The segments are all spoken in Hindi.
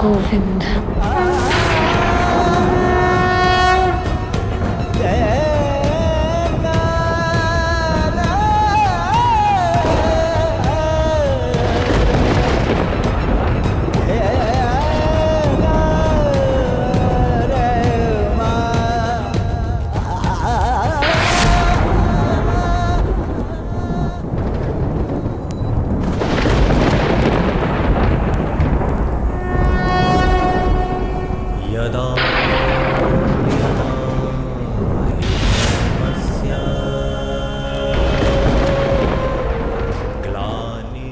गोविंद। यदा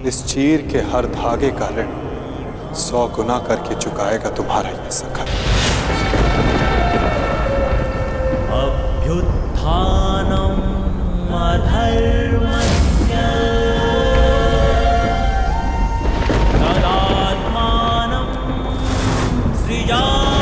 इस चीर के हर धागे का ऋण 100 गुना करके चुकाएगा तुम्हारा ये सखा। अभ्युत्थानम् अधर्मस्य तदात्मानं सृजाम्यहम्।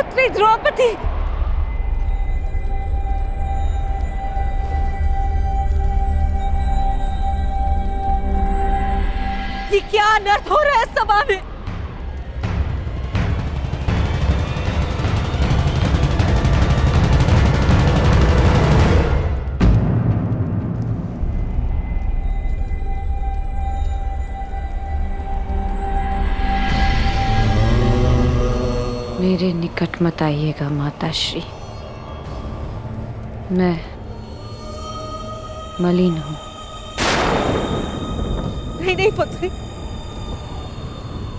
पुत्री द्रौपदी, ये क्या अनर्थ हो रहा है सभा में? मेरे निकट मत आइएगा माताश्री, मैं मलिन हूं। नहीं नहीं पुत्री,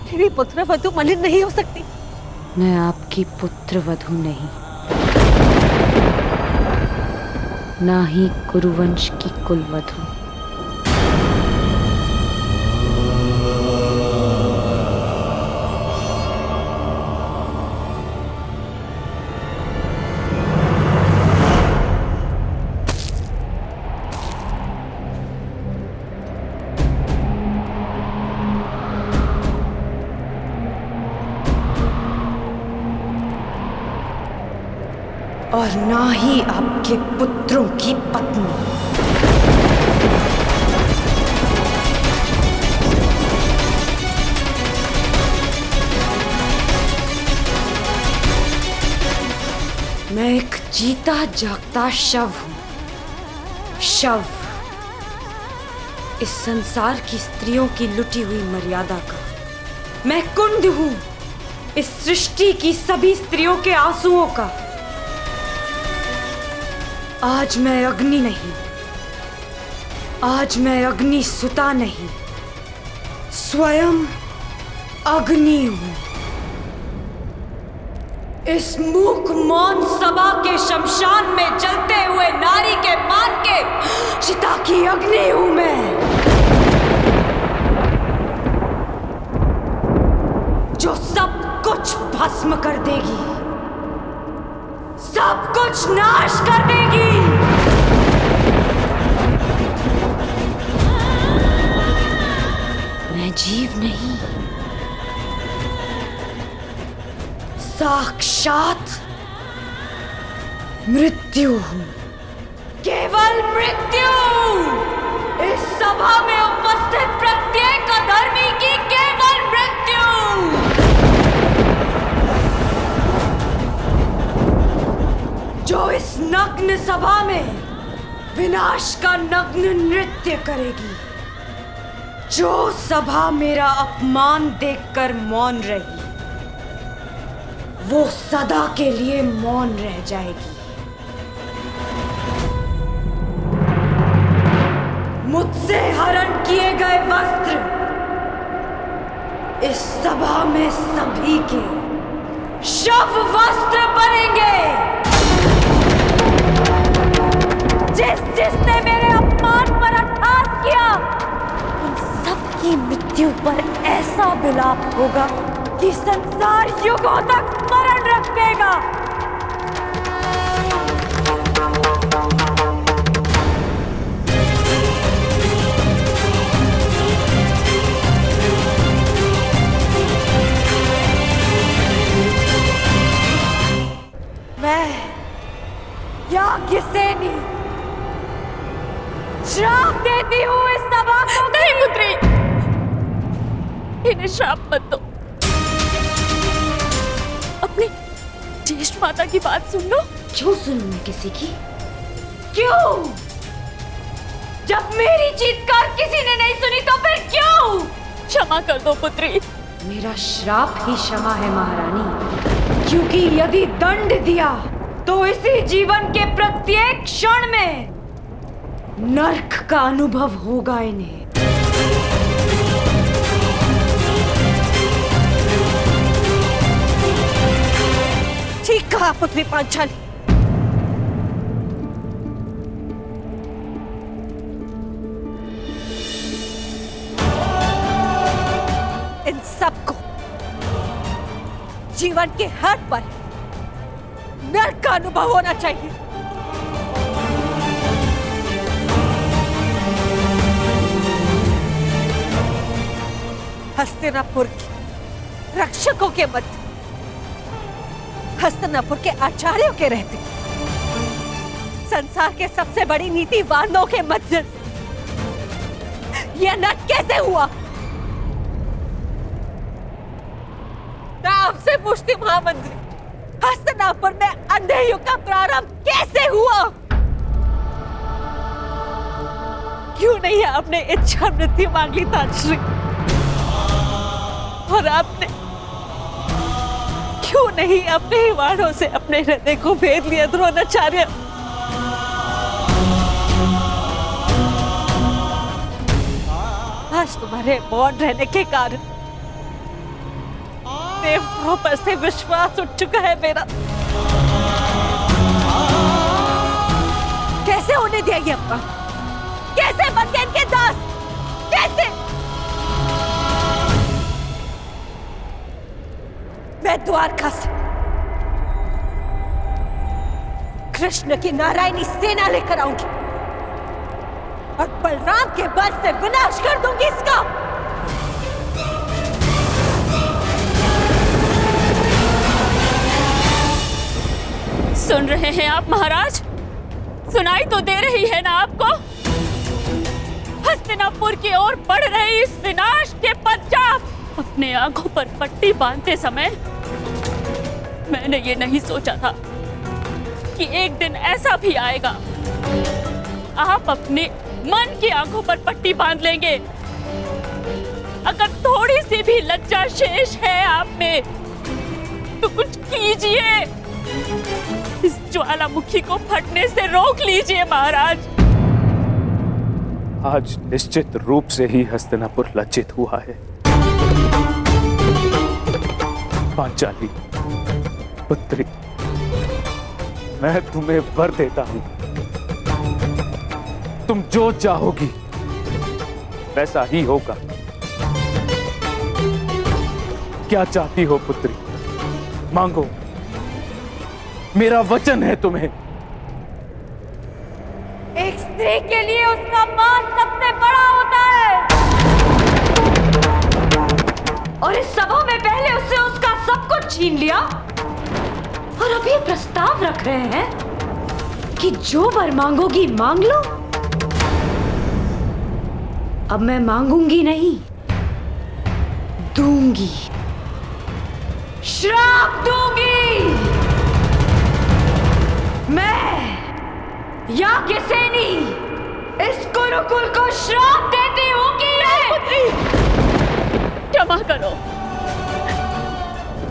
मेरी पुत्र वधू मलिन नहीं हो सकती। मैं आपकी पुत्र वधू नहीं, ना ही कुरुवंश की कुलवधू। और ना ही आपके पुत्रों की पत्नी। मैं एक जीता जागता शव हूं, शव। इस संसार की स्त्रियों की लुटी हुई मर्यादा का मैं कुंड हूं, इस सृष्टि की सभी स्त्रियों के आंसुओं का। आज मैं अग्नि नहीं, आज मैं अग्नि सुता नहीं, स्वयं अग्नि हूं। इस मूक मौन सभा के शमशान में जलते हुए नारी के मान के चिता की अग्नि हूं मैं, जो सब कुछ भस्म कर देगी, सब कुछ नाश कर देगी। मैं जीव नहीं, साक्षात मृत्यु हूं, केवल मृत्यु। इस सभा में उपस्थित प्रत्येक अधर्मी की केवल मृत्यु। जो इस नग्न सभा में विनाश का नग्न नृत्य करेगी, जो सभा मेरा अपमान देखकर मौन रही, वो सदा के लिए मौन रह जाएगी। मुझसे हरण किए गए वस्त्र इस सभा में सभी के शव वस्त्र बनेंगे। जिसने मेरे अपमान पर अट्टहास किया, उन सबकी मृत्यु पर ऐसा विलाप होगा कि संसार युगों तक स्मरण रखेगा। मैं याज्ञसेनी श्राप देती हूँ इस सभा को। नहीं पुत्री, इन्हें श्राप मत दो। अपनी ज्येष्ठ माता की बात सुन लो। क्यों सुनूं मैं किसी की? क्यों? जब मेरी चीत्कार किसी ने नहीं सुनी तो फिर क्यों? क्षमा कर दो पुत्री। मेरा श्राप ही क्षमा है महारानी, क्योंकि यदि दंड दिया तो इसी जीवन के प्रत्येक क्षण में नर्क का अनुभव होगा इन्हें। ठीक कहा पुत्री पांचाली। इन सबको जीवन के हर पल नर्क का अनुभव होना चाहिए। हस्तिनापुर के रक्षकों के मध्य हस्तिनापुर के आचार्यों के रहते, संसार के सबसे बड़ी नीतिवानों के मध्य यह नाट कैसे हुआ? मैं आपसे पूछती महामंत्री, हस्तिनापुर में अंधे युग का प्रारंभ कैसे हुआ? क्यों नहीं आपने इच्छा मृत्यु मांग ली ताजश्री? और आपने क्यों नहीं अपने ही वाणों से अपने हृदय को भेद लिया द्रोणाचार्य? आज तुम्हारे मौन रहने के कारण देवताओं पर से विश्वास उठ चुका है मेरा। कैसे होने दिया ये अपना? कैसे बन गए इनके दास? कैसे? मैं द्वारका से कृष्ण की नारायणी सेना लेकर आऊंगी और बलराम के बल से विनाश कर दूंगी इसका। सुन रहे हैं आप महाराज? सुनाई तो दे रही है ना आपको? हस्तिनापुर की ओर बढ़ रहे इस विनाश के पश्चात अपने आंखों पर पट्टी बांधते समय मैंने ये नहीं सोचा था कि एक दिन ऐसा भी आएगा, आप अपने मन की आंखों पर पट्टी बांध लेंगे। अगर थोड़ी सी भी लज्जा शेष है आप में तो कुछ कीजिए, इस ज्वालामुखी को फटने से रोक लीजिए महाराज। आज निश्चित रूप से ही हस्तिनापुर लज्जित हुआ है। पांचाली पुत्री, मैं तुम्हें वर देता हूं, तुम जो चाहोगी वैसा ही होगा। क्या चाहती हो पुत्री? मांगो, मेरा वचन है तुम्हें। एक स्त्री के लिए उसका मान सबसे बड़ा होता है और इस सभा में पहले उससे उसका सब कुछ छीन लिया और अभी प्रस्ताव रख रहे हैं कि जो वर मांगोगी मांग लो। अब मैं मांगूंगी नहीं, दूंगी, श्राप दूंगी। मैं याज्ञसेनी इस गुरुकुल को श्राप देती हूँ कि क्षमा करो,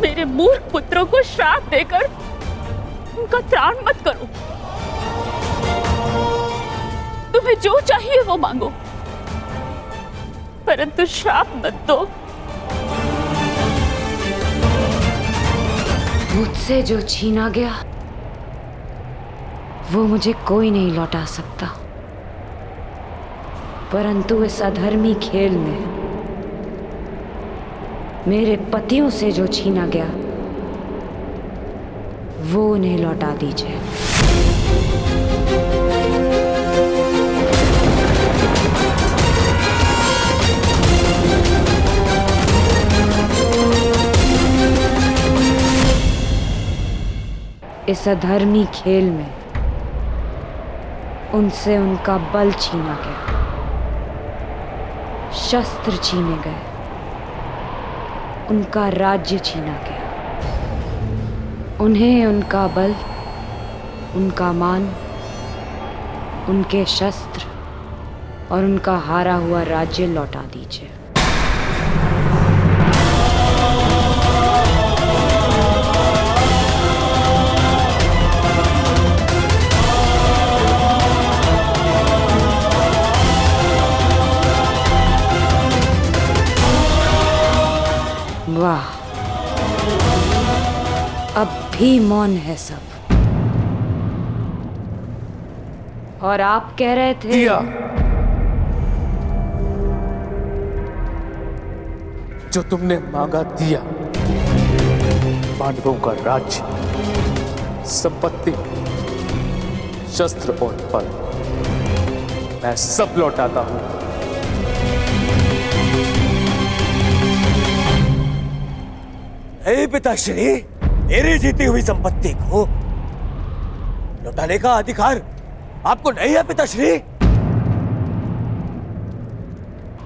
मेरे मूर्ख पुत्रों को श्राप देकर उनका त्राण मत करो। तुम्हें जो चाहिए वो मांगो, परंतु श्राप मत दो। मुझसे जो छीना गया वो मुझे कोई नहीं लौटा सकता, परंतु इस अधर्मी खेल में मेरे पतियों से जो छीना गया वो उन्हें लौटा दीजिए। इस अधर्मी खेल में उनसे उनका बल छीना गया, शस्त्र छीने गए, उनका राज्य छीना गया। उन्हें उनका बल, उनका मान, उनके शस्त्र और उनका हारा हुआ राज्य लौटा दीजिए। वाह, अब भी मौन है सब। और आप कह रहे थे दिया, जो तुमने मांगा दिया। पांडवों का राज्य, संपत्ति, शस्त्र और बल मैं सब लौटाता हूं। हे पिताश्री, मेरी जीती हुई संपत्ति को लौटाने का अधिकार आपको नहीं है पिताश्री?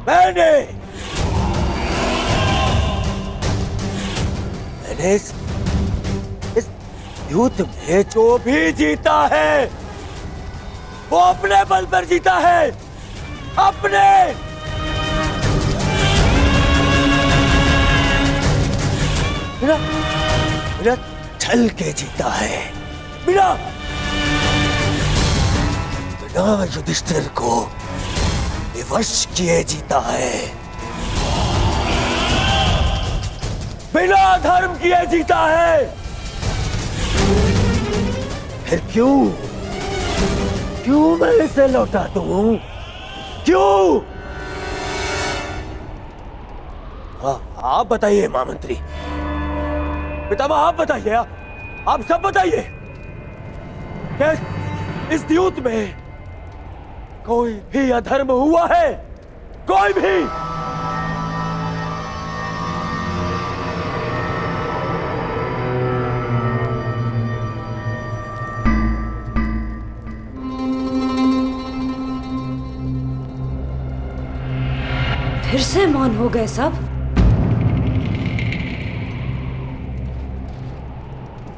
मैंने इस युद्ध में जो भी जीता है वो अपने बल पर जीता है, अपने। बिना छल के जीता है, बिना युधिष्ठिर को विवश किए जीता है, बिना धर्म किए जीता है। फिर क्यों मैं इसे लौटा दूं? क्यों? आप बताइए महामंत्री, पितामह आप बताइए, आप सब बताइए, क्या इस युद्ध में कोई भी अधर्म हुआ है? कोई भी? फिर से मौन हो गए सब।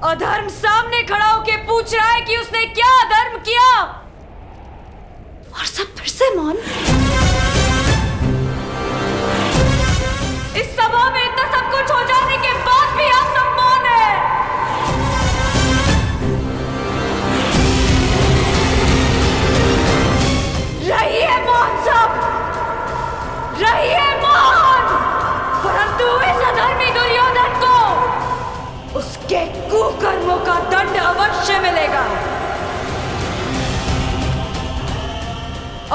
अधर्म सामने खड़ा होके पूछ रहा है कि उसने क्या अधर्म किया, और सब फिर से मौन। इस सभा में इतना सब कुछ हो जाने के बाद भी आप सब मौन हैं। रहिए मौन सब, रहिए मौन। परंतु इस अधर्मी दुर्योधन को उसके कुकर्मों का दंड अवश्य मिलेगा,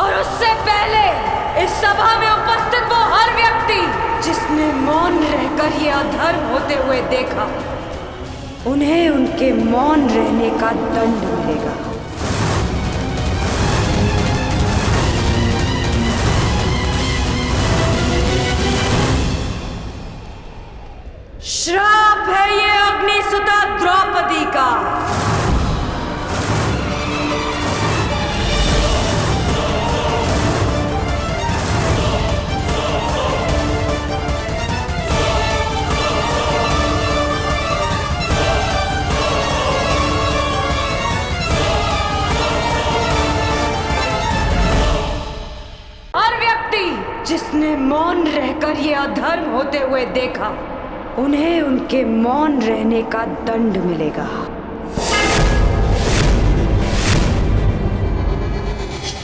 और उससे पहले इस सभा में उपस्थित वो हर व्यक्ति जिसने मौन रहकर ये अधर्म होते हुए देखा, उन्हें उनके मौन रहने का दंड मिलेगा। श्राप है ये अग्निसुता द्रौपदी का। हर व्यक्ति जिसने मौन रहकर ये अधर्म होते हुए देखा, उन्हें उनके मौन रहने का दंड मिलेगा।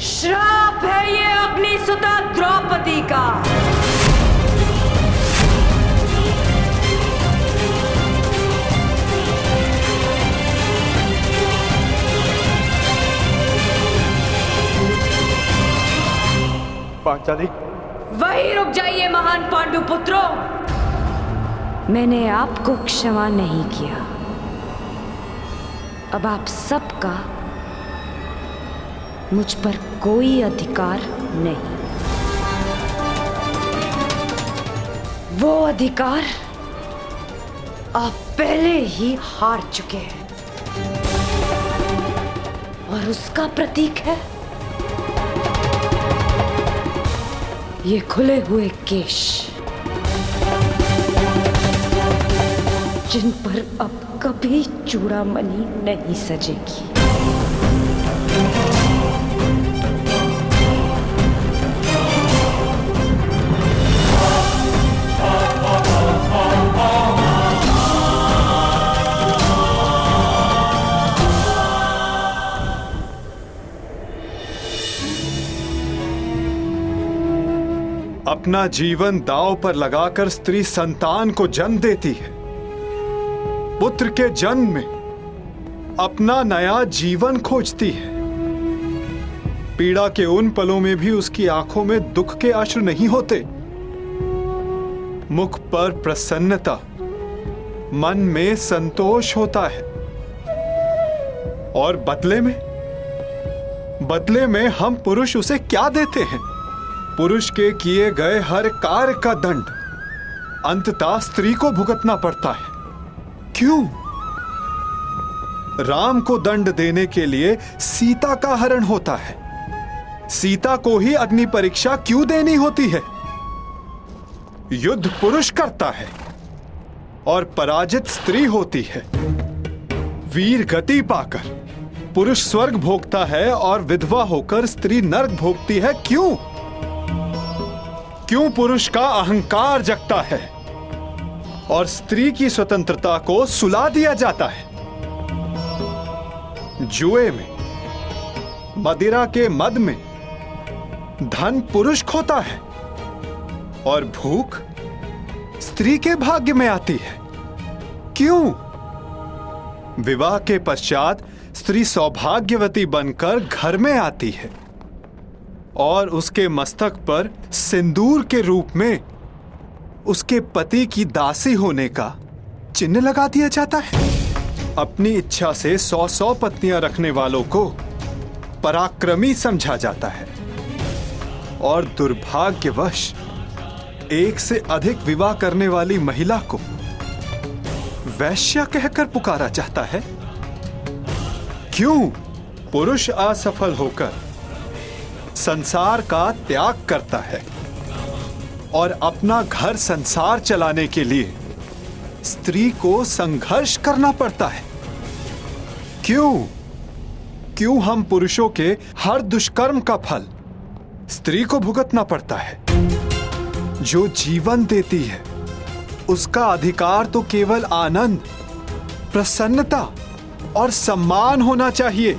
श्राप है ये अग्निसुता द्रौपदी का। पांचाली, वहीं रुक जाइए महान पांडु पुत्रों। मैंने आपको क्षमा नहीं किया, अब आप सबका मुझ पर कोई अधिकार नहीं। वो अधिकार आप पहले ही हार चुके हैं, और उसका प्रतीक है ये खुले हुए केश, जिन पर अब कभी चूड़ामणि नहीं सजेगी। अपना जीवन दांव पर लगाकर स्त्री संतान को जन्म देती है। पुत्र के जन्म में अपना नया जीवन खोजती है। पीड़ा के उन पलों में भी उसकी आंखों में दुख के अश्रु नहीं होते। मुख पर प्रसन्नता, मन में संतोष होता है। और बदले में हम पुरुष उसे क्या देते हैं? पुरुष के किए गए हर कार्य का दंड अंततः स्त्री को भुगतना पड़ता है। क्यों? राम को दंड देने के लिए सीता का हरण होता है? सीता को ही अग्नि परीक्षा क्यों देनी होती है? युद्ध पुरुष करता है और पराजित स्त्री होती है। वीर गति पाकर पुरुष स्वर्ग भोगता है और विधवा होकर स्त्री नरक भोगती है। क्यों? क्यों पुरुष का अहंकार जगता है और स्त्री की स्वतंत्रता को सुला दिया जाता है? जुए में, मदिरा के मद में धन पुरुष खोता है और भूख स्त्री के भाग्य में आती है। क्यों? विवाह के पश्चात स्त्री सौभाग्यवती बनकर घर में आती है और उसके मस्तक पर सिंदूर के रूप में उसके पति की दासी होने का चिन्ह लगा दिया जाता है। अपनी इच्छा से 100 पत्नियां रखने वालों को पराक्रमी समझा जाता है और दुर्भाग्यवश एक से अधिक विवाह करने वाली महिला को वैश्या कहकर पुकारा जाता है। क्यों? पुरुष असफल होकर संसार का त्याग करता है और अपना घर संसार चलाने के लिए स्त्री को संघर्ष करना पड़ता है। क्यों? क्यों हम पुरुषों के हर दुष्कर्म का फल स्त्री को भुगतना पड़ता है? जो जीवन देती है उसका अधिकार तो केवल आनंद, प्रसन्नता और सम्मान होना चाहिए।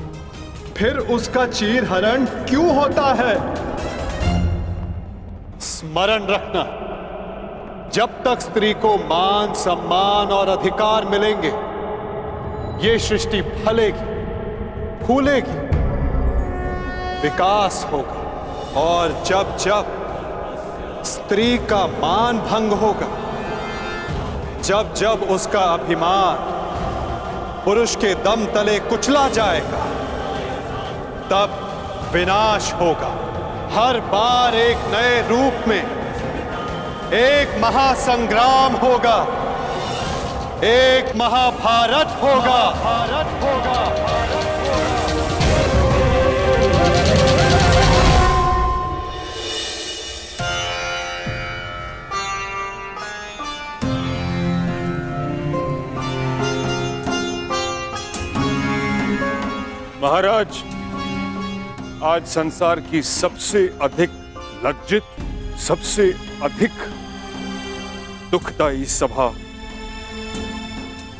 फिर उसका चीरहरण क्यों होता है? स्मरण रखना, जब तक स्त्री को मान, सम्मान और अधिकार मिलेंगे ये सृष्टि फलेगी, फूलेगी, विकास होगा। और जब जब स्त्री का मान भंग होगा, जब जब उसका अभिमान पुरुष के दम तले कुचला जाएगा, तब विनाश होगा। हर बार एक नए रूप में एक महासंग्राम होगा, एक महाभारत होगा। भारत होगा। महाराज, आज संसार की सबसे अधिक लज्जित, सबसे अधिक दुखदायी सभा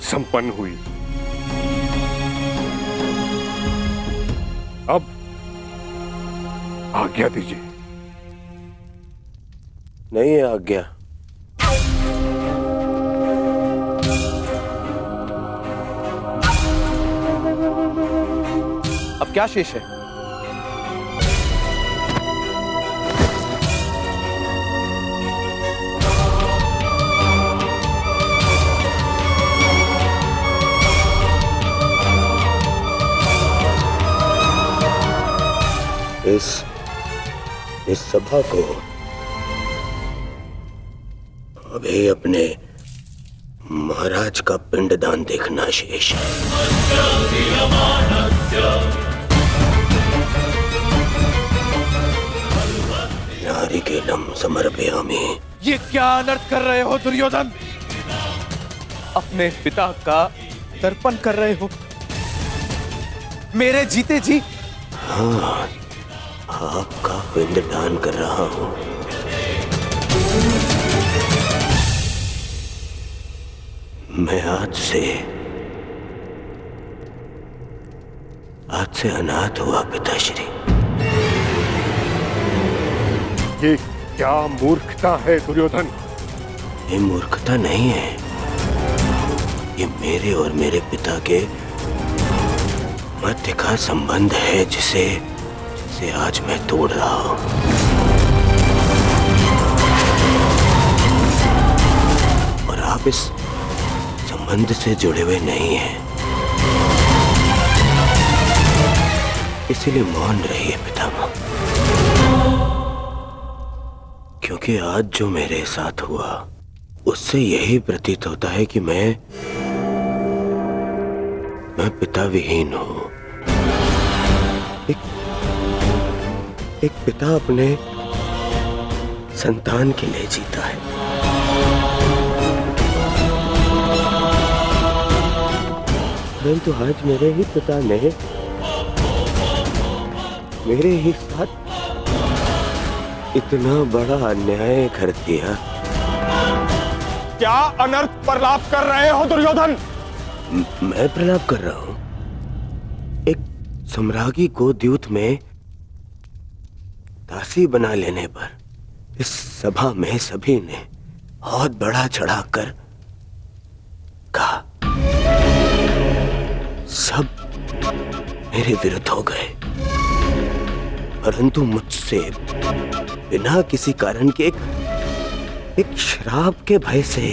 संपन्न हुई। अब आज्ञा दीजिए। नहीं है आज्ञा। अब क्या शेष है? इस सभा को अभी अपने महाराज का पिंडदान देखना शेष है। नारिकेलम समर्पयामि। ये क्या अनर्थ कर रहे हो दुर्योधन? अपने पिता का तर्पण कर रहे हो मेरे जीते जी? हाँ, आपका पिंडदान कर रहा हूं। मैं आज से अनाथ हुआ पिताश्री। ये क्या मूर्खता है दुर्योधन? ये मूर्खता नहीं है, ये मेरे और मेरे पिता के मध्य का संबंध है जिसे आज मैं तोड़ रहा हूं। और आप इस संबंध से जुड़े हुए नहीं हैं, इसीलिए मौन रहिए पितामह। क्योंकि आज जो मेरे साथ हुआ उससे यही प्रतीत होता है कि मैं मैं पिता विहीन हूं। एक पिता अपने संतान के लिए जीता है। परंतु आज मेरे ही पिता ने मेरे ही साथ इतना बड़ा अन्याय कर दिया। क्या अनर्थ प्रलाप कर रहे हो दुर्योधन? मैं प्रलाप कर रहा हूं। एक सम्राज्ञी को द्यूत में दासी बना लेने पर इस सभा में सभी ने बहुत बड़ा चढ़ाकर कहा। सब मेरे विरुद्ध हो गए, परंतु मुझसे बिना किसी कारण के एक श्राप के भय से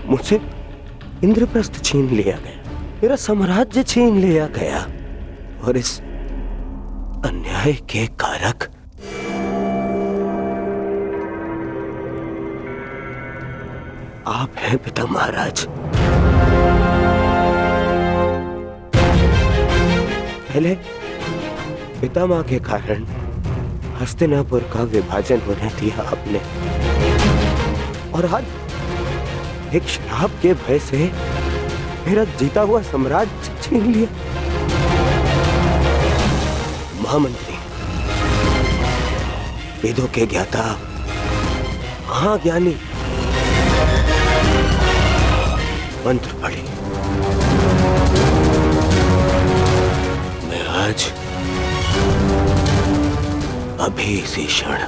मुझसे इंद्रप्रस्थ छीन लिया गया, मेरा साम्राज्य छीन लिया गया। और इस अन्याय के कारक आप हैं पिता महाराज। पहले पितामह के कारण हस्तिनापुर का विभाजन होने दिया आपने, और आज एक श्राप के भय से मेरा जीता हुआ साम्राज्य छीन लिया। महामंत्री, वेदों के ज्ञाता, महाज्ञानी, मंत्र पढ़े मैं आज अभी इसी क्षण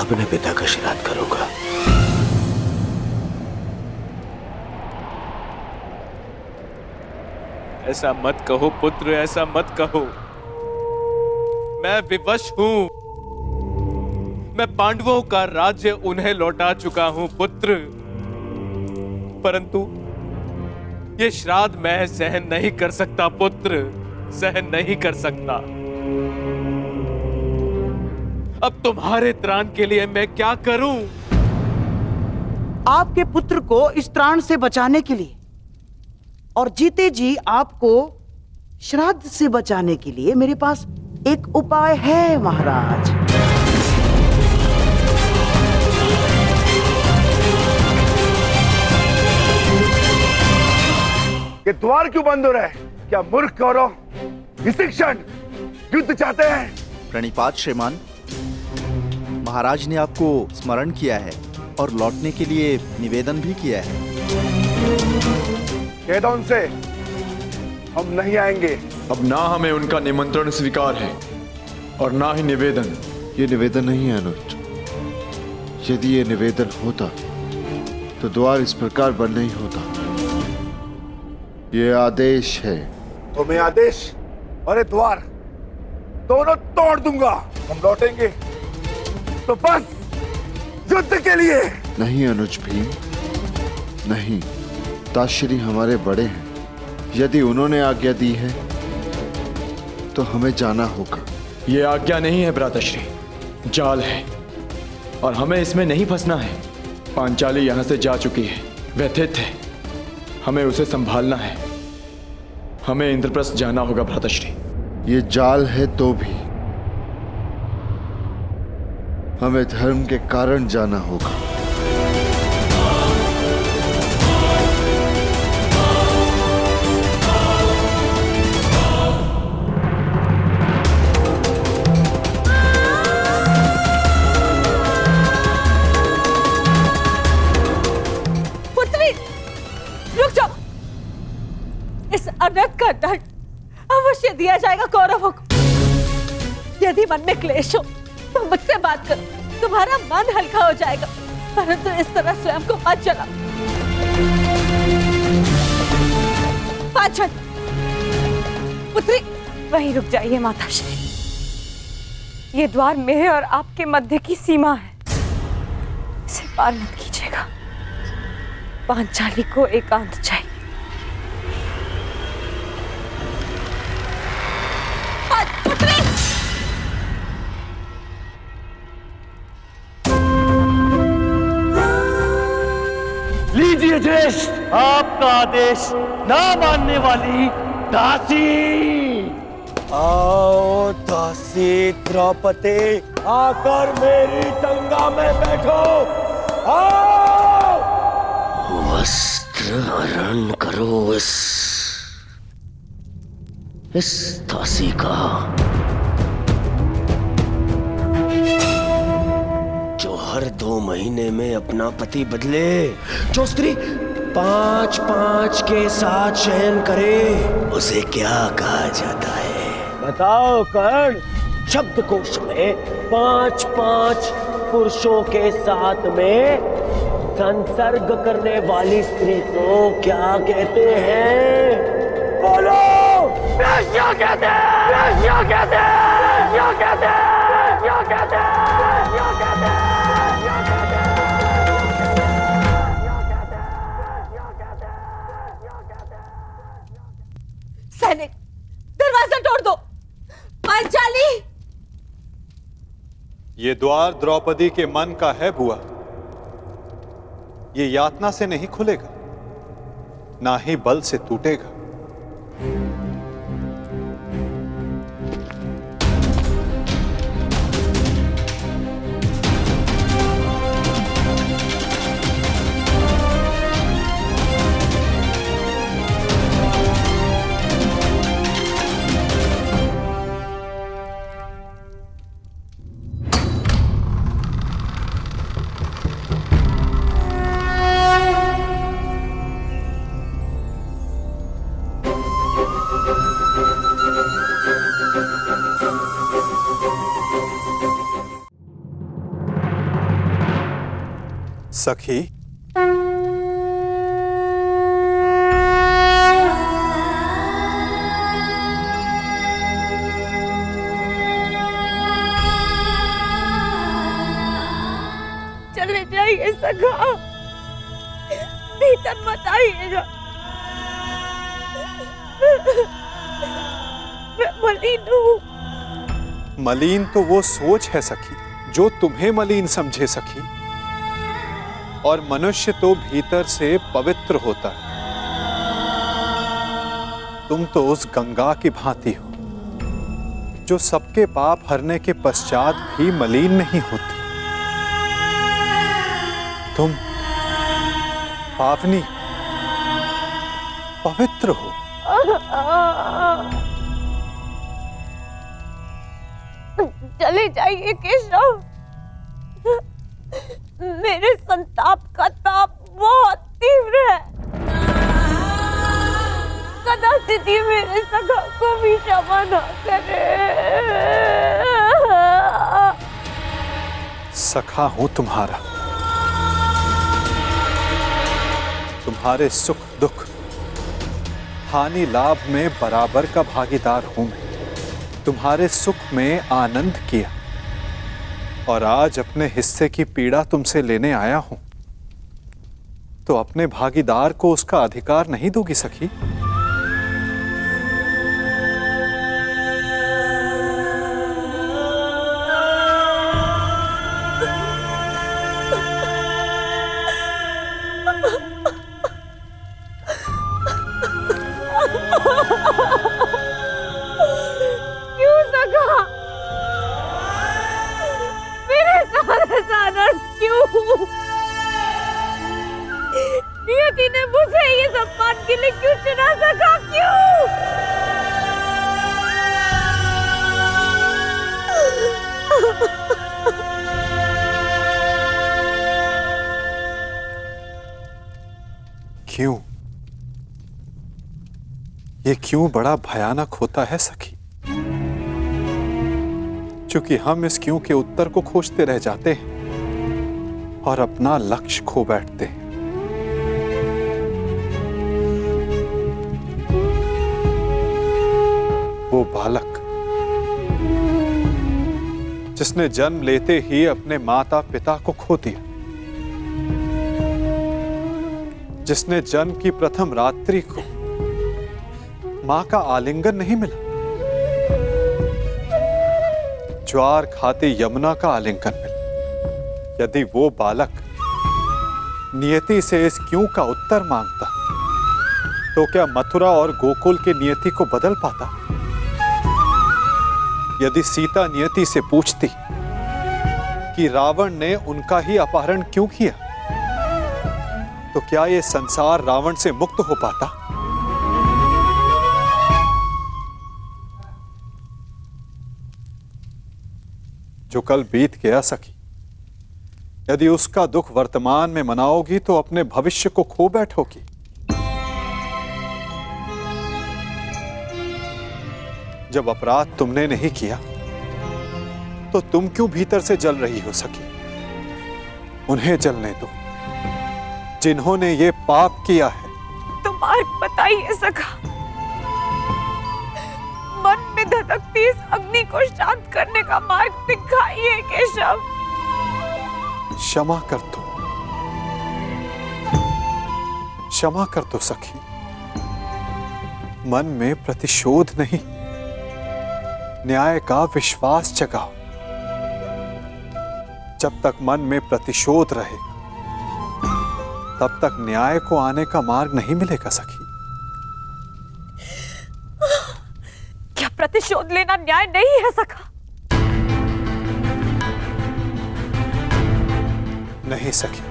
अपने पिता का श्राद्ध करूंगा। ऐसा मत कहो पुत्र, ऐसा मत कहो। मैं विवश हूं। मैं पांडवों का राज्य उन्हें लौटा चुका हूं पुत्र, परंतु ये श्राद्ध मैं सहन नहीं कर सकता पुत्र, सहन नहीं कर सकता। अब तुम्हारे त्राण के लिए मैं क्या करूं? आपके पुत्र को इस त्राण से बचाने के लिए और जीते जी आपको श्राद्ध से बचाने के लिए मेरे पास एक उपाय है महाराज। ये द्वार क्यों बंद हो रहा है? क्या मूर्ख कौरव इसी क्षण युद्ध चाहते हैं? प्रणिपात श्रीमान, महाराज ने आपको स्मरण किया है और लौटने के लिए निवेदन भी किया है। कह दो उनसे हम नहीं आएंगे। अब ना हमें उनका निमंत्रण स्वीकार है और ना ही निवेदन। ये निवेदन नहीं है अनुज। यदि ये निवेदन होता तो द्वार इस प्रकार बंद नहीं होता। ये आदेश है। तो मैं आदेश और ये द्वार दोनों तोड़ दूंगा। हम लौटेंगे तो बस युद्ध के लिए। नहीं अनुज भीम, नहीं। ताश्री हमारे बड़े हैं, यदि उन्होंने आज्ञा दी है तो हमें जाना होगा। ये आज्ञा नहीं है भ्राताश्री, जाल है और हमें इसमें नहीं फंसना है। पांचाली यहां से जा चुकी है, व्यथित है, हमें उसे संभालना है। हमें इंद्रप्रस्थ जाना होगा भ्राताश्री। ये जाल है तो भी हमें धर्म के कारण जाना होगा। इस अनर्थ का दंड अवश्य दिया जाएगा कौरवों को। यदि मन में क्लेश हो तो मुझसे बात करो, तुम्हारा मन हल्का हो जाएगा, परंतु इस तरह स्वयं को मत जलाओ। पांचन, पुत्री वहीं रुक जाइए माताश्री। ये द्वार मेरे और आपके मध्य की सीमा है, इसे पार मत कीजिएगा। पांचाली को एकांत चाहिए। युधिष्ठिर, आपका आदेश ना मानने वाली दासी। आओ दासी द्रौपदी, आकर मेरी गंगा में बैठो। आओ। वस्त्र हरण करो इस दासी का, जो हर 2 महीने में अपना पति बदले, जो स्त्री 5-5 के साथ शयन करे, उसे क्या कहा जाता है? बताओ कर्ण। शब्दकोश में 5-5 पुरुषों के साथ में संसर्ग करने वाली स्त्री को क्या कहते हैं? बोलो। वेश्या कहते हैं, वेश्या कहते हैं, वेश्या कहते हैं, वेश्या कहते हैं, वेश्या कहते हैं। सैनिक, दरवाजा तोड़ दो। पांचाली। ये द्वार द्रौपदी के मन का है बुआ। ये यातना से नहीं खुलेगा, ना ही बल से टूटेगा। सखी, चले जाइए सखा, भीतर मत आइएगा। मैं मलिन हूँ। मलिन तो वो सोच है सखी जो तुम्हें मलिन समझे सखी, और मनुष्य तो भीतर से पवित्र होता है। तुम तो उस गंगा की भांति हो जो सबके पाप हरने के पश्चात भी मलिन नहीं होती। तुम पावनी पवित्र हो। चले जाइए केशव, मेरे संताप का ताप बहुत तीव्र है। कदाचित ही मेरे सखा को भी क्षमा न करे। सखा हूं तुम्हारा, तुम्हारे सुख दुख हानि लाभ में बराबर का भागीदार हूं मैं। तुम्हारे सुख में आनंद किया और आज अपने हिस्से की पीड़ा तुमसे लेने आया हूं, तो अपने भागीदार को उसका अधिकार नहीं दोगी सखी? क्यों सखा? मेरे सारे सानंद क्यों? नियति ने मुझे ये सम्मान के लिए क्यों चुना सका? क्यों? क्यों? ये क्यों बड़ा भयानक होता है सखी, क्योंकि हम इस क्यों के उत्तर को खोजते रह जाते हैं और अपना लक्ष्य खो बैठते हैं। वो बालक जिसने जन्म लेते ही अपने माता पिता को खो दिया, जिसने जन्म की प्रथम रात्रि को मां का आलिंगन नहीं मिला, ज्वार खाती यमुना का आलिंगन मिला। यदि वो बालक नियति से इस क्यों का उत्तर मांगता, तो क्या मथुरा और गोकुल की नियति को बदल पाता? यदि सीता नियति से पूछती कि रावण ने उनका ही अपहरण क्यों किया, तो क्या यह संसार रावण से मुक्त हो पाता? जो कल बीत गया सखी, यदि उसका दुख वर्तमान में मनाओगी तो अपने भविष्य को खो बैठोगी। जब अपराध तुमने नहीं किया तो तुम क्यों भीतर से जल रही हो सखी? उन्हें जलने दो जिन्होंने ये पाप किया है। तो मार्ग बताइए सखा, मन में धधकती इस अग्नि को शांत करने का मार्ग दिखाइए केशव। क्षमा कर दो, क्षमा कर दो सखी। मन में प्रतिशोध नहीं, न्याय का विश्वास जगाओ। जब तक मन में प्रतिशोध रहेगा तब तक न्याय को आने का मार्ग नहीं मिलेगा सखी। क्या प्रतिशोध लेना न्याय नहीं है सखा? नहीं सखी,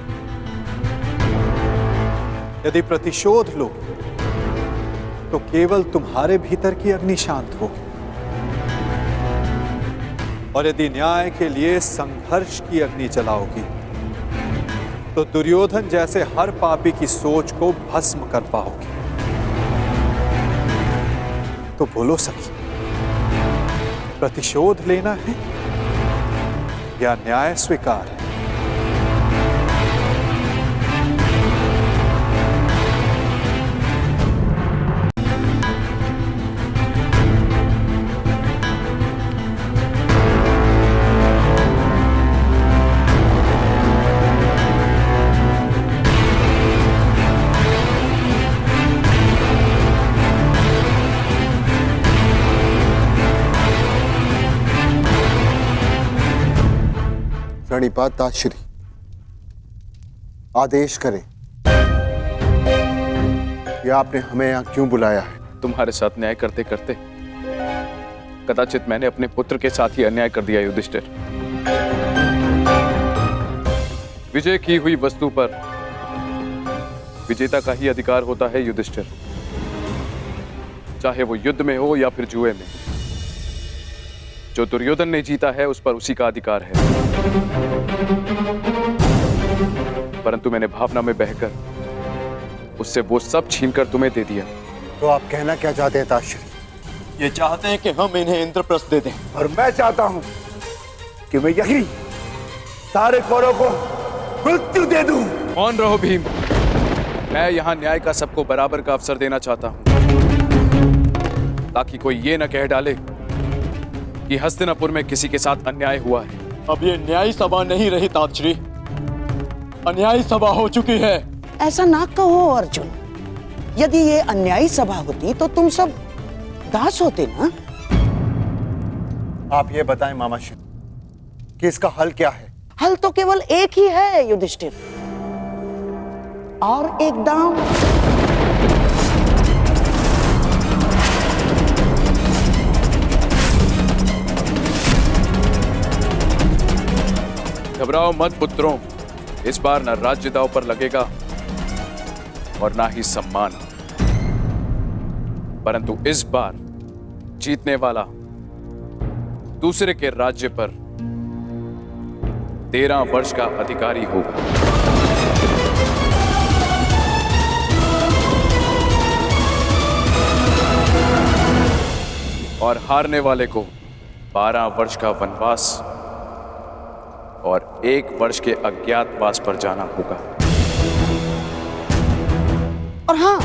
यदि प्रतिशोध लोगे तो केवल तुम्हारे भीतर की अग्नि शांत होगी, और यदि न्याय के लिए संघर्ष की अग्नि जलाओगी तो दुर्योधन जैसे हर पापी की सोच को भस्म कर पाओगी। तो बोलो सखी, प्रतिशोध लेना है या न्याय स्वीकार है? प्रणिपात दासश्री, आदेश करें कि आपने हमें यहाँ क्यों बुलाया है? तुम्हारे साथ न्याय करते करते कदाचित मैंने अपने पुत्र के साथ ही अन्याय कर दिया युधिष्ठिर। विजय की हुई वस्तु पर विजेता का ही अधिकार होता है युधिष्ठिर, चाहे वो युद्ध में हो या फिर जुए में। जो दुर्योधन ने जीता है उस पर उसी का अधिकार है, परंतु मैंने भावना में बहकर उससे वो सब छीनकर तुम्हें दे दिया। तो आप कहना क्या चाहते हैं दासश्री? ये चाहते हैं कि हम इन्हें इंद्रप्रस्थ दे दें। और मैं चाहता हूं कि मैं यही सारे कौरवों को मृत्यु दे दूं। मौन रहो भीम, मैं यहाँ न्याय का सबको बराबर का अवसर देना चाहता हूँ, ताकि कोई ये न कह डाले कि हस्तिनापुर में किसी के साथ अन्याय हुआ है। अब ये न्यायी सभा नहीं रही तातश्री, अन्यायी सभा हो चुकी है। ऐसा ना कहो अर्जुन, यदि ये अन्यायी सभा होती तो तुम सब दास होते ना। आप ये बताएं मामाश्री कि इसका हल क्या है? हल तो केवल एक ही है युधिष्ठिर, और एक दांव। घबराओ मत पुत्रों, इस बार न राज्य दांव पर लगेगा और ना ही सम्मान, परंतु इस बार जीतने वाला दूसरे के राज्य पर 13 वर्ष का अधिकारी होगा। और हारने वाले को 12 वर्ष का वनवास और 1 वर्ष के अज्ञातवास पर जाना होगा। और हाँ,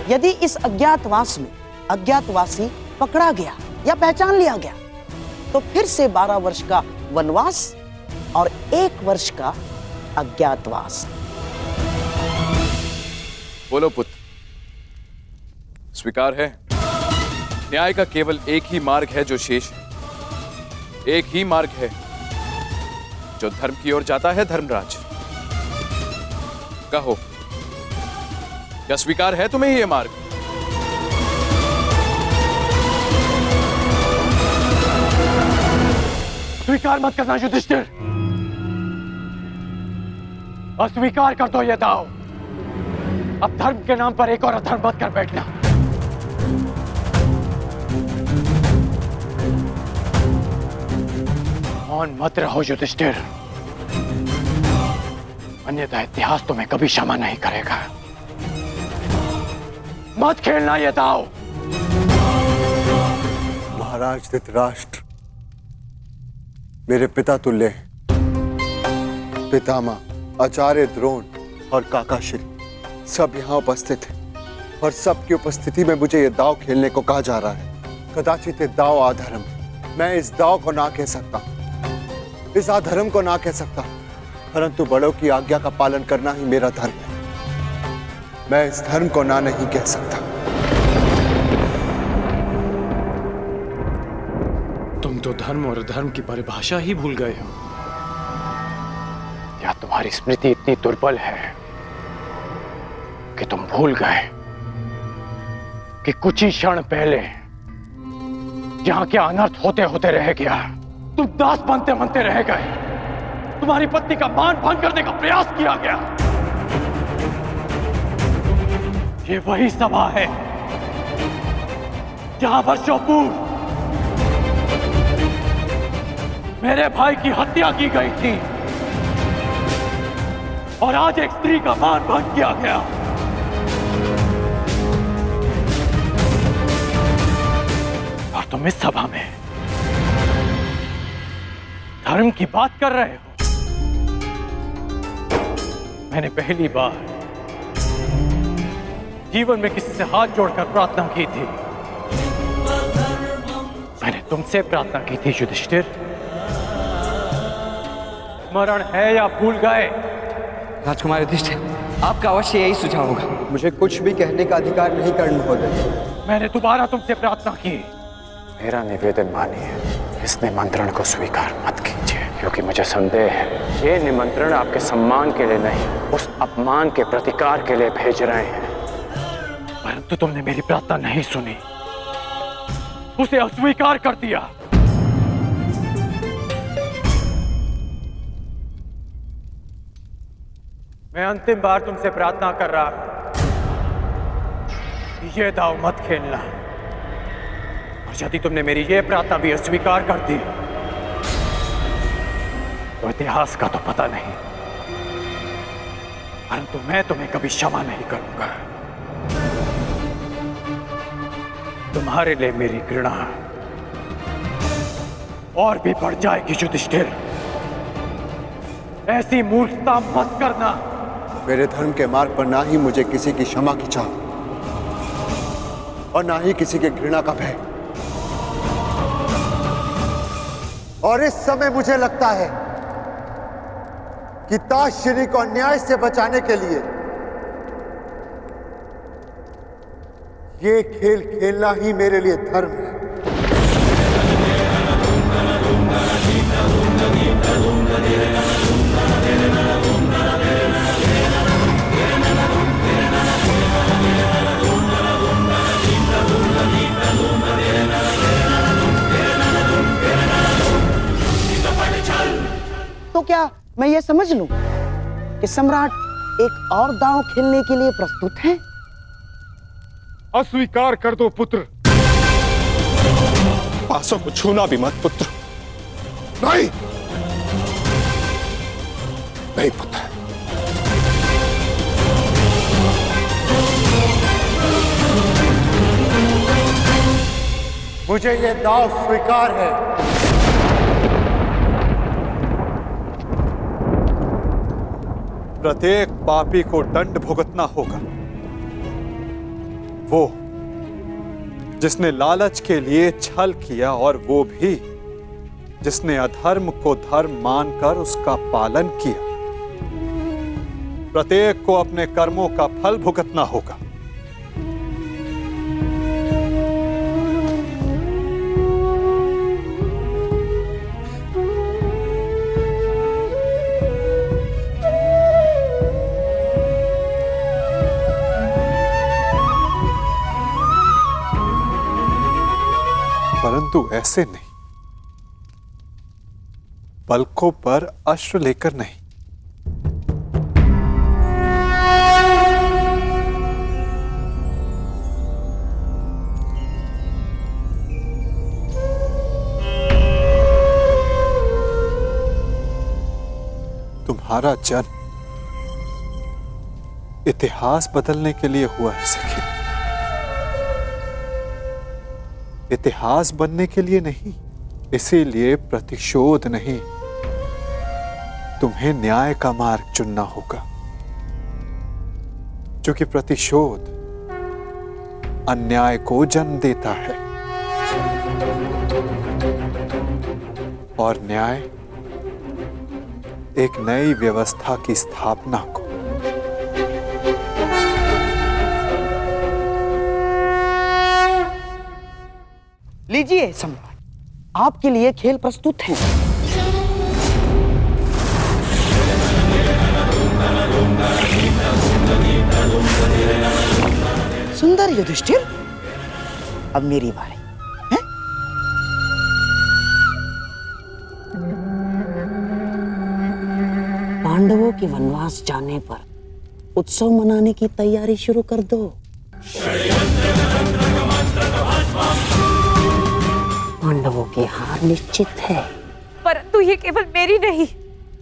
यदि इस अज्ञातवास में अज्ञातवासी पकड़ा गया या पहचान लिया गया तो फिर से 12 वर्ष का वनवास और 1 वर्ष का अज्ञातवास। बोलो पुत्र, स्वीकार है? न्याय का केवल एक ही मार्ग है जो शेष है, एक ही मार्ग है जो धर्म की ओर जाता है, धर्मराज। कहो, क्या स्वीकार है तुम्हें ये मार्ग? स्वीकार मत करना युधिष्ठिर, अस्वीकार कर दो ये दाव। अब धर्म के नाम पर एक और अधर्म मत कर बैठना। मौन मत रहो युधिष्ठिर, अन्यथा इतिहास तुम्हें कभी क्षमा नहीं करेगा। मत खेलना ये दाव। महाराज धृतराष्ट्र मेरे पिता तुल्य हैं। पितामह, आचार्य द्रोण और काका श्री सब यहाँ उपस्थित हैं और सबकी उपस्थिति में मुझे ये दाव खेलने को कहा जा रहा है। कदाचित ये दाव अधर्म, मैं इस दाव को ना कह सकता, इस अधर्म को ना कह सकता, परंतु बड़ों की आज्ञा का पालन करना ही मेरा धर्म है। मैं इस धर्म को ना नहीं कह सकता। तुम तो धर्म और अधर्म की परिभाषा ही भूल गए हो। या तुम्हारी स्मृति इतनी दुर्बल है कि तुम भूल गए कि कुछ ही क्षण पहले यहां क्या अनर्थ होते होते रह गया। तुम दास बनते बनते रह गए। तुम्हारी पत्नी का मान भंग करने का प्रयास किया गया। ये वही सभा है जहां वर्षों पूर्व मेरे भाई की हत्या की गई थी और आज एक स्त्री का मान भंग किया गया। और तुम इस सभा में धर्म की बात कर रहे हो। मैंने पहली बार जीवन में किसी से हाथ जोड़कर प्रार्थना की थी। मैंने तुमसे प्रार्थना की थी युधिष्ठिर। स्मरण है या भूल गए? राजकुमार युधिष्ठिर, आपका अवश्य यही सुझाव होगा। मुझे कुछ भी कहने का अधिकार नहीं कर्ण महोदय। मैंने दोबारा तुमसे प्रार्थना की। मेरा निवेदन मानिए, इस निमंत्रण को स्वीकार मत कीजिए, क्योंकि मुझे संदेह है ये निमंत्रण आपके सम्मान के लिए नहीं, उस अपमान के प्रतिकार के लिए भेज रहे हैं। परंतु तुमने मेरी प्रार्थना नहीं सुनी, उसे अस्वीकार कर दिया। मैं अंतिम बार तुमसे प्रार्थना कर रहा हूं, ये दाव मत खेलना। और यदि तुमने मेरी ये प्रार्थना भी अस्वीकार कर दी तो इतिहास का तो पता नहीं, परंतु मैं तुम्हें कभी क्षमा नहीं करूंगा। तुम्हारे लिए मेरी घृणा और भी बढ़ जाएगी युधिष्ठिर। ऐसी मूर्खता मत करना। मेरे धर्म के मार्ग पर ना ही मुझे किसी की क्षमा की चाह और ना ही किसी के घृणा का भय। और इस समय मुझे लगता है कि ताश्री को अन्याय से बचाने के लिए ये खेल खेलना ही मेरे लिए धर्म है। तो क्या मैं ये समझ लूं कि सम्राट एक और दांव खेलने के लिए प्रस्तुत हैं? अस्वीकार कर दो पुत्र। पासों को छूना भी मत पुत्र। नहीं, नहीं पुत्र। मुझे ये दाव स्वीकार है। प्रत्येक पापी को दंड भुगतना होगा। वो जिसने लालच के लिए छल किया, और वो भी जिसने अधर्म को धर्म मानकर उसका पालन किया। प्रत्येक को अपने कर्मों का फल भुगतना होगा। परंतु ऐसे नहीं, पलकों पर अश्रु लेकर नहीं। तुम्हारा जन्म इतिहास बदलने के लिए हुआ है सखी, इतिहास बनने के लिए नहीं। इसीलिए प्रतिशोध नहीं, तुम्हें न्याय का मार्ग चुनना होगा, क्योंकि प्रतिशोध अन्याय को जन्म देता है और न्याय एक नई व्यवस्था की स्थापना को। लीजिए सम्राट, आपके लिए खेल प्रस्तुत हैं। सुंदर युधिष्ठिर, अब मेरी बारी है। पांडवों के वनवास जाने पर उत्सव मनाने की तैयारी शुरू कर दो। पांडवों की हार निश्चित है। परंतु ये केवल मेरी नहीं,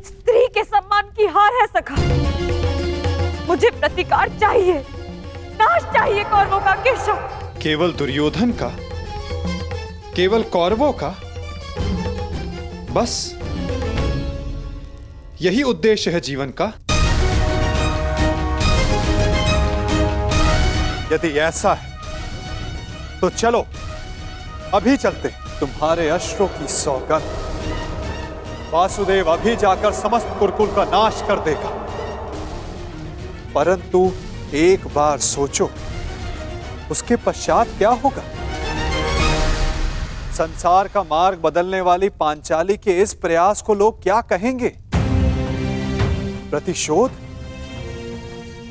स्त्री के सम्मान की हार है सखा। मुझे प्रतिकार चाहिए, नाश चाहिए कौरवों का केशव। केवल दुर्योधन का, केवल कौरवों का, बस यही उद्देश्य है जीवन का। यदि ऐसा है तो चलो अभी चलते। तुम्हारे अश्रों की सौगंध वासुदेव अभी जाकर समस्त कुरुकुल का नाश कर देगा। परंतु एक बार सोचो, उसके पश्चात क्या होगा? संसार का मार्ग बदलने वाली पांचाली के इस प्रयास को लोग क्या कहेंगे? प्रतिशोध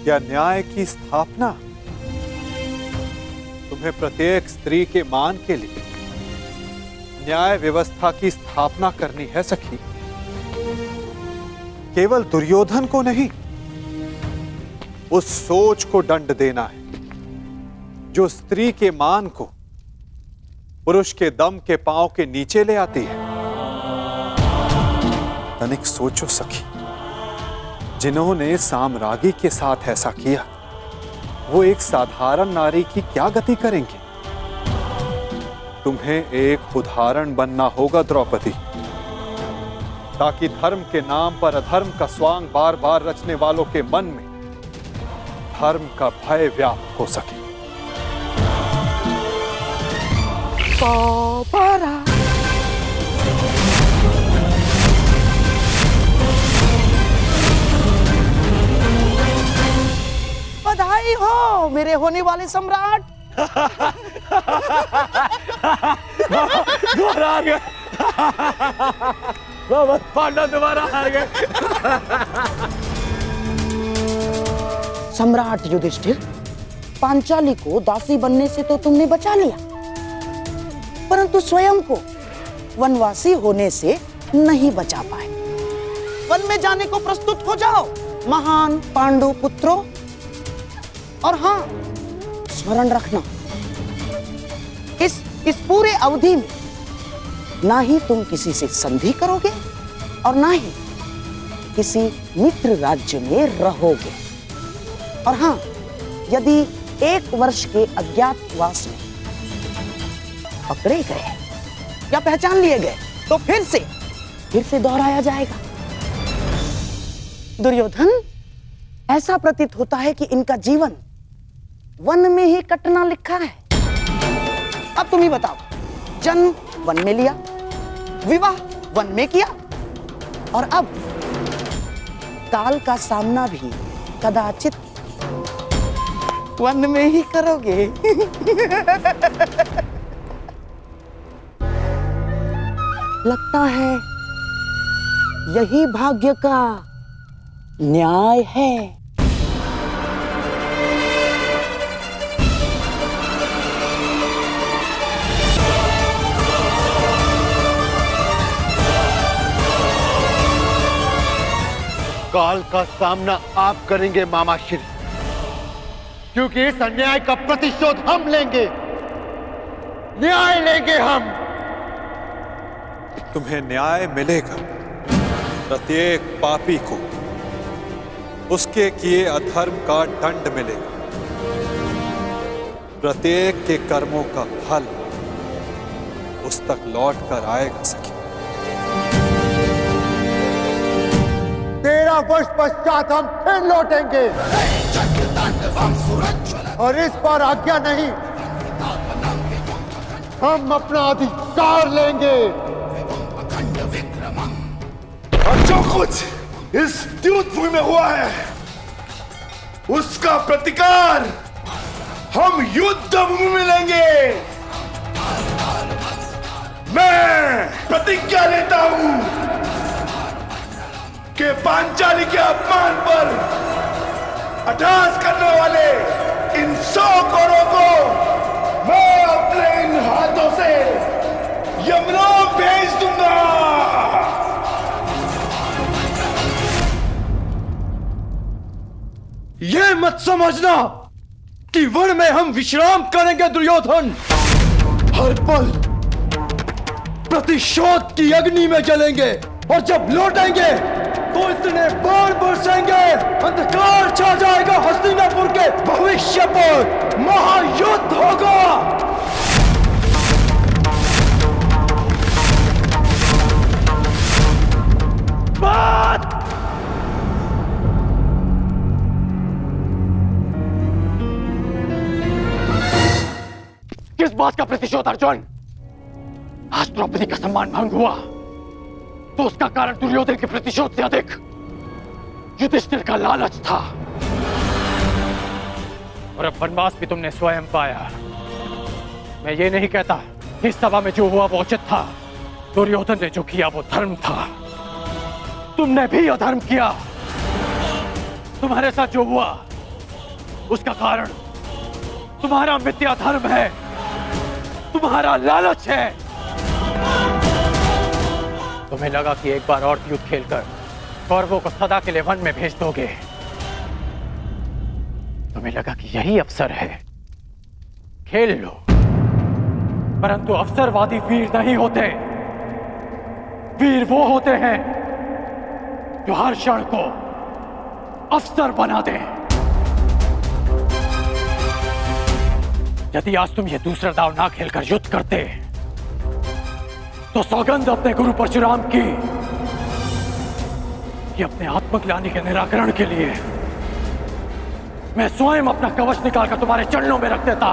या न्याय की स्थापना? तुम्हें प्रत्येक स्त्री के मान के लिए न्याय व्यवस्था की स्थापना करनी है सखी। केवल दुर्योधन को नहीं, उस सोच को दंड देना है जो स्त्री के मान को पुरुष के दम के पांव के नीचे ले आती है। तनिक सोचो सखी, जिन्होंने साम्राज्ञी के साथ ऐसा किया, वो एक साधारण नारी की क्या गति करेंगे? तुम्हें एक उदाहरण बनना होगा द्रौपदी, ताकि धर्म के नाम पर अधर्म का स्वांग बार बार रचने वालों के मन में धर्म का भय व्याप्त हो सके। बधाई हो मेरे होने वाले सम्राट। दोबारा हार गए। पांडव दोबारा हार गए। सम्राट युधिष्ठिर, पांचाली को दासी बनने से तो तुमने बचा लिया, परंतु स्वयं को वनवासी होने से नहीं बचा पाए। वन में जाने को प्रस्तुत हो जाओ महान पांडु पुत्रों। और हां, स्मरण रखना, इस पूरे अवधि में ना ही तुम किसी से संधि करोगे और ना ही किसी मित्र राज्य में रहोगे। और हां, यदि 1 वर्ष के अज्ञातवास में पकड़े गए या पहचान लिए गए तो फिर से दोहराया जाएगा। दुर्योधन, ऐसा प्रतीत होता है कि इनका जीवन वन में ही कटना लिखा है। अब तुम ही बताओ, जन्म वन में लिया, विवाह वन में किया, और अब काल का सामना भी कदाचित वन में ही करोगे। लगता है यही भाग्य का न्याय है। काल का सामना आप करेंगे मामा श्री, क्योंकि इस अन्याय का प्रतिशोध हम लेंगे, न्याय लेंगे हम। तुम्हें न्याय मिलेगा। प्रत्येक पापी को उसके किए अधर्म का दंड मिलेगा। प्रत्येक के कर्मों का फल उस तक लौट कर आएगा सखी। 13 वर्ष पश्चात हम फिर लौटेंगे और इस बार आज्ञा नहीं, हम अपना अधिकार लेंगे। और जो कुछ इस द्यूत भूमि में हुआ है उसका प्रतिकार हम युद्ध भूमि में लेंगे। मैं प्रतिज्ञा लेता हूं कि पांचाली के अपमान पर अट्टहास करने वाले इन 100 कौरों को मैं अपने इन हाथों से यमलोक भेज दूंगा। ये मत समझना कि वन में हम विश्राम करेंगे दुर्योधन। हर पल प्रतिशोध की अग्नि में जलेंगे और जब लौटेंगे तो इतने बाण बरसेंगे, अंधकार छा जाएगा हस्तिनापुर के भविष्य पर, महायुद्ध होगा। बात किस बात का प्रतिशोध अर्जुन? आज द्रौपदी का सम्मान भंग हुआ तो उसका कारण दुर्योधन के प्रतिशोध से अधिक युधिष्ठिर का लालच था। और अब वनवास भी तुमने स्वयं पाया। मैं ये नहीं कहता इस सभा में जो हुआ वो उचित था। दुर्योधन ने जो किया वो धर्म था। तुमने भी अधर्म किया। तुम्हारे साथ जो हुआ उसका कारण तुम्हारा मिथ्या धर्म है, तुम्हारा लालच है। तुम्हें लगा कि एक बार और युद्ध खेलकर कौरवों को सदा के लिए वन में भेज दोगे। तुम्हें लगा कि यही अवसर है, खेल लो। परंतु अवसरवादी वीर नहीं होते। वीर वो होते हैं जो हर क्षण को अवसर बना दें। यदि आज तुम ये दूसरा दांव ना खेलकर युद्ध करते तो सौगंध अपने गुरु परशुराम की कि अपने आत्मग्लानि के निराकरण के लिए मैं स्वयं अपना कवच निकालकर तुम्हारे चरणों में रख देता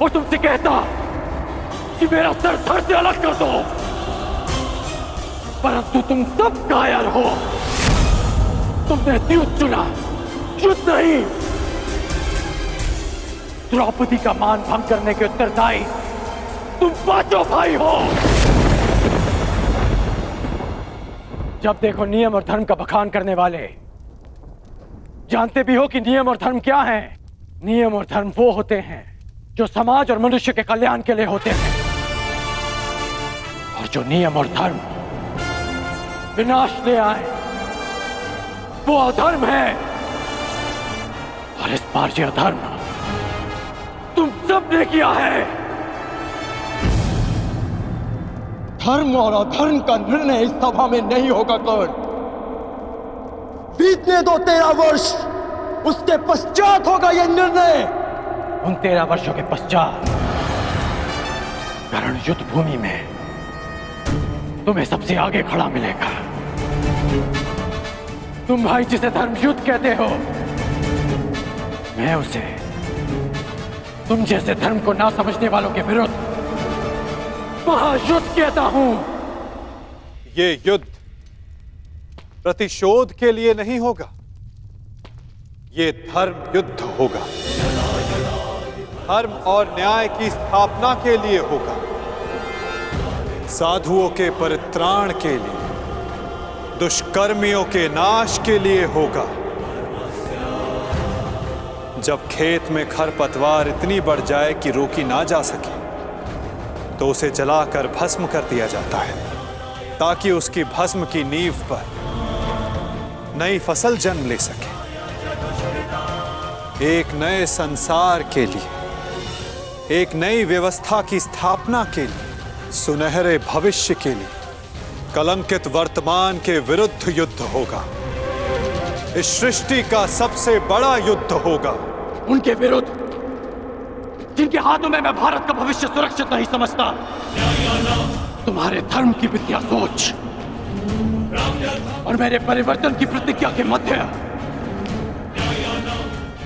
और तुमसे कहता कि मेरा सर धड़ से अलग कर दो। परंतु तुम सब कायर हो। तुमने युद्ध चुना, युद्ध नहीं। द्रौपदी का मान भंग करने के उत्तरदायी तुम पांचों भाई हो। जब देखो नियम और धर्म का बखान करने वाले। जानते भी हो कि नियम और धर्म क्या है? नियम और धर्म वो होते हैं जो समाज और मनुष्य के कल्याण के लिए होते हैं, और जो नियम और धर्म विनाश ले आए वो अधर्म है। और इस बार ये अधर्म तुम सबने किया है। धर्म और अधर्म का निर्णय इस सभा में नहीं होगा कर्ण। बीतने दो 13 वर्ष, उसके पश्चात होगा यह निर्णय। उन 13 वर्षों के पश्चात कर्ण युद्ध भूमि में तुम्हें सबसे आगे खड़ा मिलेगा। तुम भाई जिसे धर्म युद्ध कहते हो, मैं उसे तुम जैसे धर्म को ना समझने वालों के विरुद्ध महायुद्ध कहता हूं। ये युद्ध प्रतिशोध के लिए नहीं होगा, ये धर्म युद्ध होगा। धर्म और न्याय की स्थापना के लिए होगा, साधुओं के परित्राण के लिए, दुष्कर्मियों के नाश के लिए होगा। जब खेत में खरपतवार इतनी बढ़ जाए कि रोकी ना जा सके तो उसे जलाकर भस्म कर दिया जाता है, ताकि उसकी भस्म की नींव पर नई फसल जन्म ले सके, एक नए संसार के लिए, एक नई व्यवस्था की स्थापना के लिए, सुनहरे भविष्य के लिए कलंकित वर्तमान के विरुद्ध युद्ध होगा। इस सृष्टि का सबसे बड़ा युद्ध होगा। उनके विरुद्ध जिनके हाथों में मैं भारत का भविष्य सुरक्षित नहीं समझता। तुम्हारे धर्म की विद्या सोच और मेरे परिवर्तन की प्रतिज्ञा के मध्य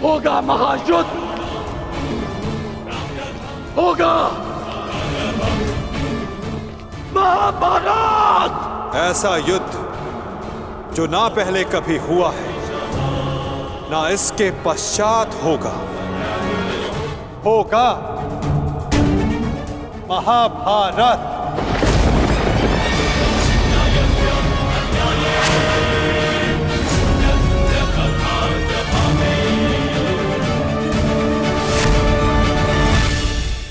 होगा महायुद्ध, होगा महाभारत। ऐसा युद्ध जो ना पहले कभी हुआ है, ना इसके पश्चात होगा। होगा महाभारत।